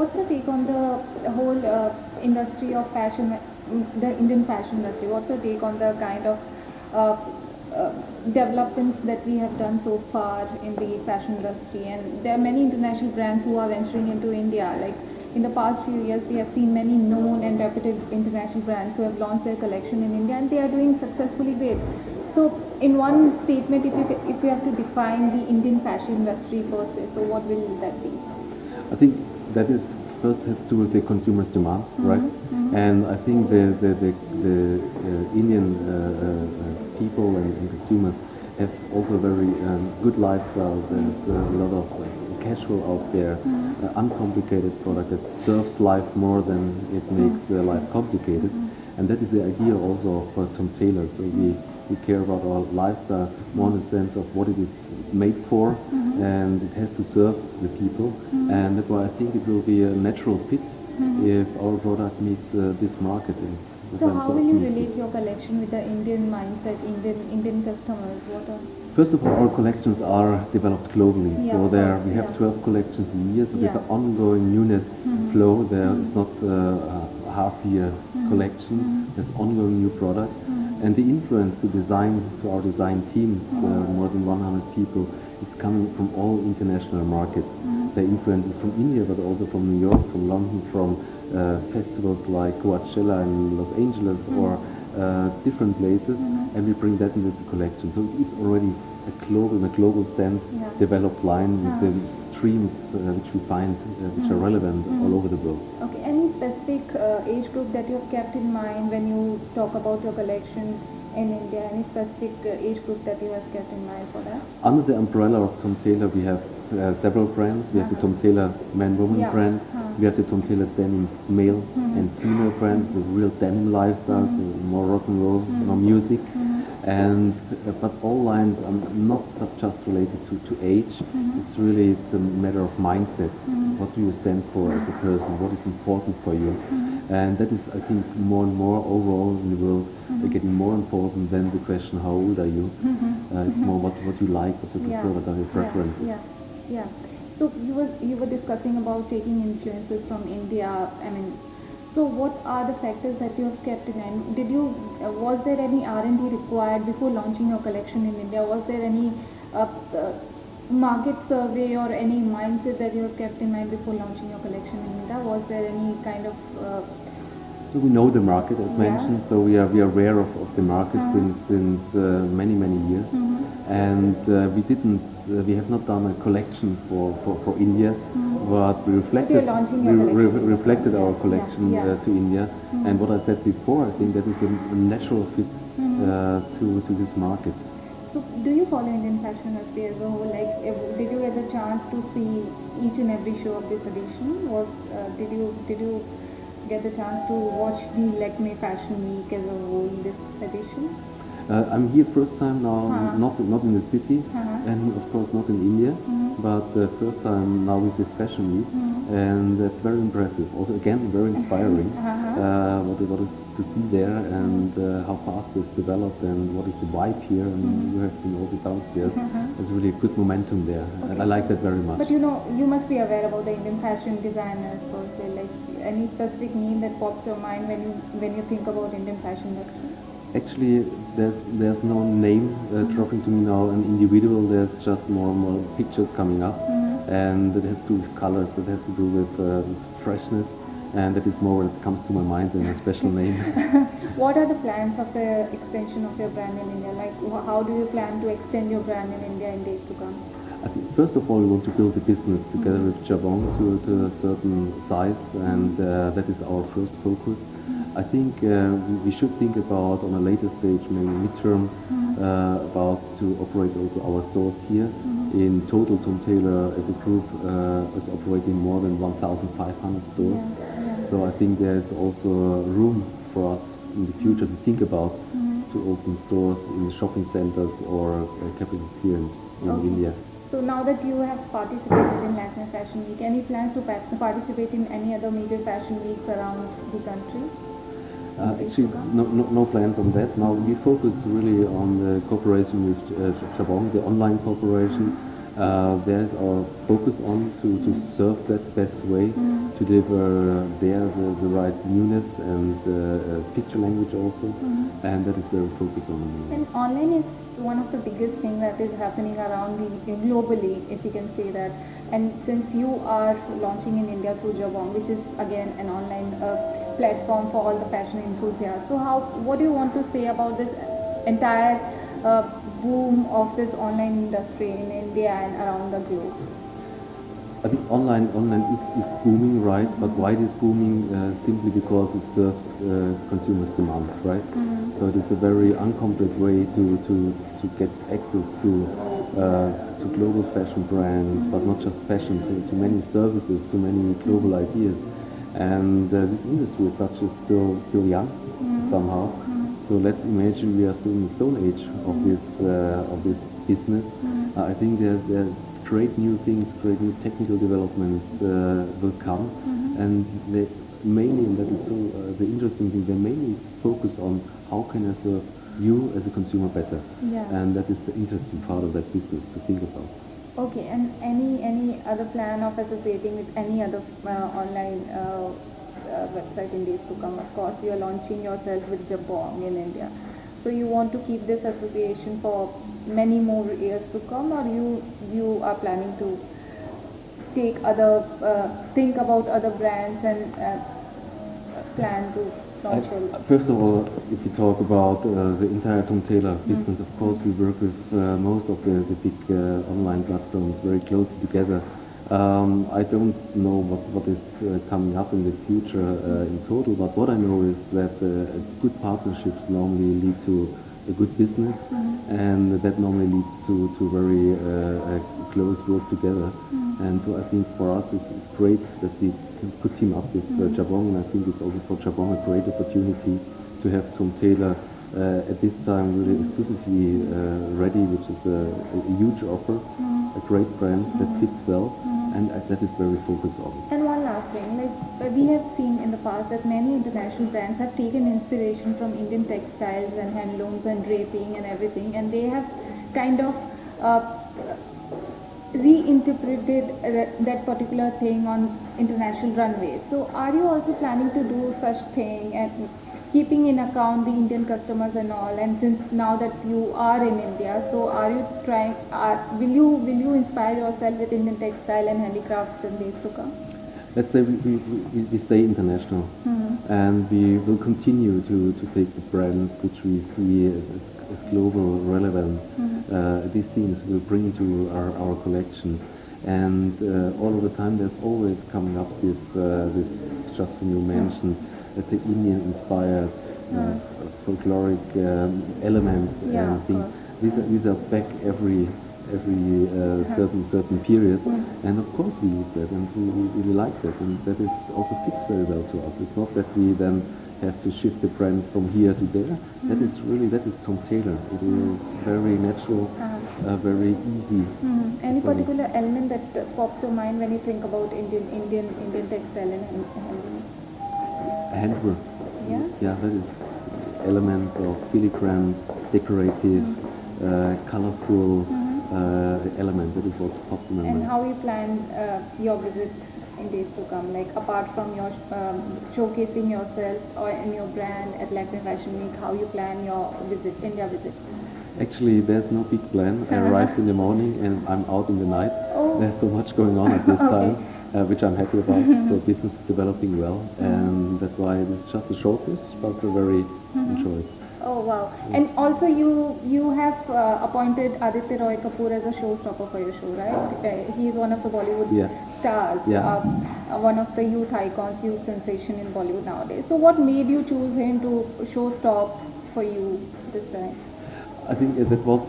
What's your take on the whole industry of fashion, the Indian fashion industry? What's your take on the kind of uh, uh, developments that we have done so far in the fashion industry? And there are many international brands who are venturing into India. Like in the past few years, we have seen many known and reputed international brands who have launched their collection in India, and they are doing successfully great. So, in one statement, if you have to define the Indian fashion industry per se, so what will that be? I think that is first has to do with the consumer's demand, right? And I think the Indian people and consumers have also a very good lifestyle. There's a lot of casual out there, uncomplicated product that serves life more than it makes life complicated. And that is the idea also of Tom Tailor. So we care about our lifestyle more in the sense of what it is made for, and it has to serve the people. And that's why I think it will be a natural fit if our product meets this market. So how will you relate your collection with the Indian mindset, Indian customers? What are First of all, our collections are developed globally. Yeah, So of there course, we have yeah. 12 collections a year. So Yeah. with the ongoing newness flow, there is not a half-year collection. There's ongoing new product. And the influence to our design teams, more than 100 people, is coming from all international markets. The influence is from India, but also from New York, from London, from festivals like Coachella in Los Angeles or different places, and we bring that into the collection. So it is already in a global sense, Yeah. developed line with the streams which we find which are relevant all over the world. Okay, any specific age group that you have kept in mind when you talk about your collection in India? Any specific age group that you have kept in mind for that? Under the umbrella of Tom Tailor, we have several brands. We have the Tom Tailor man-woman Yeah. brand. We have the Tom Tailor denim male and female brands, the real denim lifestyle, so more rock and roll, more music. And but all lines are not just related to age. It's a matter of mindset. What do you stand for as a person? What is important for you? And that is, I think, more and more overall in the world getting more important than the question how old are you. It's more what you like, what you prefer, what are your preferences. Yeah, yeah. So you were discussing about taking influences from India. I mean, so what are the factors that you have kept in mind? Was there any R&D required before launching your collection in India? Was there any market survey or any mindset that you have kept in mind before launching your collection in India? Was there any kind of So we know the market, as Yeah. mentioned. So we are aware of the market since many years, and we have not done a collection for India, but we reflected you're launching your collection. reflected our Yeah, collection yeah. To India. And what I said before, I think that is a natural fit to this market. So, do you follow Indian fashion industry as a whole? Like, did you get the chance to see each and every show of this edition? Did you get the chance to watch the Lakme Fashion Week as a whole this edition? I'm here first time now, not in the city, and of course not in India, but first time now with this fashion week, and that's very impressive. Also, again, very inspiring. What is to see there, and how fast it's developed, and what is the vibe here. And you have been also downstairs. There's really a good momentum there, and I like that very much. But you must be aware about the Indian fashion designers per se. Like, any specific name that pops your mind when you think about Indian fashion industry? Actually, there's no name dropping to me now, an individual. There's just more and more pictures coming up, and that has to do with colors, that has to do with freshness, and that is more what comes to my mind than a special name. What are the plans of the extension of your brand in India? Like, how do you plan to extend your brand in India in days to come? I think first of all, we want to build a business together with Jabong to a certain size, and that is our first focus. I think we should think about, on a later stage, maybe midterm, about to operate also our stores here. In total, Tom Tailor as a group is operating more than 1,500 stores. So I think there's also room for us in the future to think about to open stores in shopping centers or capitals here in India. So now that you have participated in Lakme Fashion Week, any plans to participate in any other major fashion weeks around the country? Actually, no plans on that. Now we focus really on the cooperation with Jabong, the online cooperation, There's our focus on to serve that best way, to deliver there the right newness and picture language also, and that is where we focus on. And online is one of the biggest thing that is happening around globally, if you can say that. And since you are launching in India through Jabong, which is again an online platform for all the fashion enthusiasts, so what do you want to say about this entire boom of this online industry in India and around the globe? I think online is booming, right? But why it is booming? Simply because it serves consumers' demand, right? So it is a very uncomplex way to get access to global fashion brands, but not just fashion, to many services, to many global ideas. And this industry as such is still young somehow. So let's imagine we are still in the stone age of this business. I think there's great new things, great new technical developments will come, and they mainly, and that is still the interesting thing, they mainly focus on how can I serve you as a consumer better, and that is the interesting part of that business to think about. Okay, and any other plan of associating with any other online website in days to come? Of course, you are launching yourself with Jabong in India. So you want to keep this association for many more years to come, or you are planning to take think about other brands and plan to launch your... First of all, if you talk about the entire Tom Tailor business, of course we work with most of the big online platforms very closely together. I don't know what is coming up in the future in total, but what I know is that good partnerships normally lead to a good business, and that normally leads to very close work together. And so I think for us it's great that we could team up with Jabong, and I think it's also for Jabong a great opportunity to have Tom Tailor at this time really exclusively ready, which is a huge offer, a great brand that fits well, and that is where we focus on. And one last thing, like we have seen in the past that many international brands have taken inspiration from Indian textiles and handlooms and draping and everything, and they have kind of reinterpreted that particular thing on international runways. So are you also planning to do such thing, and keeping in account the Indian customers and all? And since now that you are in India, so are you trying, will you inspire yourself with Indian textile and handicrafts in days to come? Let's say we stay international, and we will continue to take the brands which we see as global relevant. These things we'll bring to our collection, and all of the time there's always coming up this just when you mentioned, let's say, Indian-inspired folkloric elements and things. These are back every certain period, and of course we use that, and we really like that, and that is also fits very well to us. It's not that we then have to shift the brand from here to there. That is Tom Tailor. It is very natural, very easy. Any particular element that pops your mind when you think about Indian textile and handloom? Handwork. Yeah? Yeah, that is elements of filigrane, decorative, colorful elements. That is what pops in my mind. And how you plan your visit in days to come? Like apart from your showcasing yourself or in your brand at Lakme Fashion Week, how you plan your India visit? Actually, there's no big plan. I arrived in the morning and I'm out in the night. There's so much going on at this time, which I'm happy about. So business is developing well, and that's why it's just a short visit, but it's a very enjoyed. Oh wow! And also you have appointed Aditya Roy Kapoor as a showstopper for your show, right? He is one of the Bollywood stars, one of the youth icons, youth sensation in Bollywood nowadays. So what made you choose him to showstop for you this time? I think that was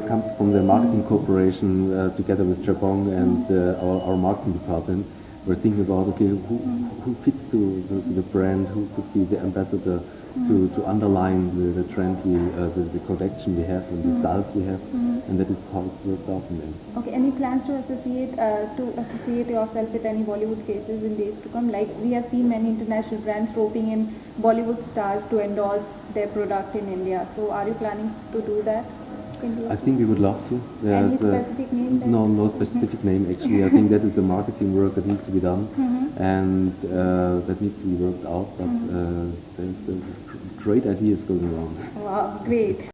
comes from the marketing cooperation together with Jabong and our marketing department. We're thinking about, okay, who fits to the brand, who could be the ambassador to underline the trend, the collection we have and the styles we have, and that is how it works out in the end. Okay, any plans to associate yourself with any Bollywood faces in days to come? Like we have seen many international brands roping in Bollywood stars to endorse their product in India. So are you planning to do that? India? I think we would love to. Any There's, specific name? That no specific name actually. I think that is a marketing work that needs to be done, and that needs to be worked out. But there's great ideas going around. Wow, great.